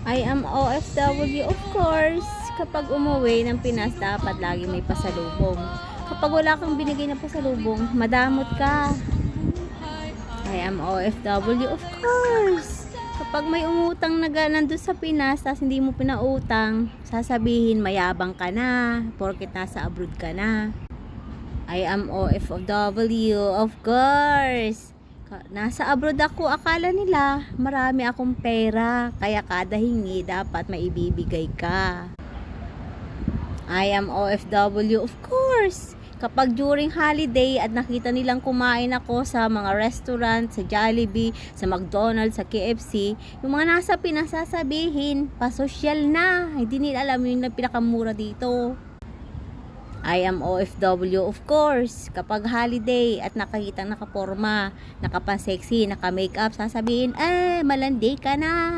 I am OFW, of course. Kapag umuwi ng Pinas, dapat lagi may pasalubong. Kapag wala kang binigay na pasalubong, madamot ka. I am OFW, of course. Kapag may umutang na nandun sa Pinas, tapos hindi mo pinautang, sasabihin mayabang ka na, porket nasa abroad ka na. I am OFW, of course. Nasa abroad ako, akala nila marami akong pera, kaya kada hingi dapat maibibigay ka. I am OFW, of course. Kapag during holiday at nakita nilang kumain ako sa mga restaurant, sa Jollibee, sa McDonald's, sa KFC, yung mga nasa Pinas sasabihin, pasosyal na, hindi nila alam yung pinakamura dito. I am OFW, of course. Kapag holiday at nakakitang nakaporma, nakapansexy, naka-makeup, sasabihin, malandi ka na.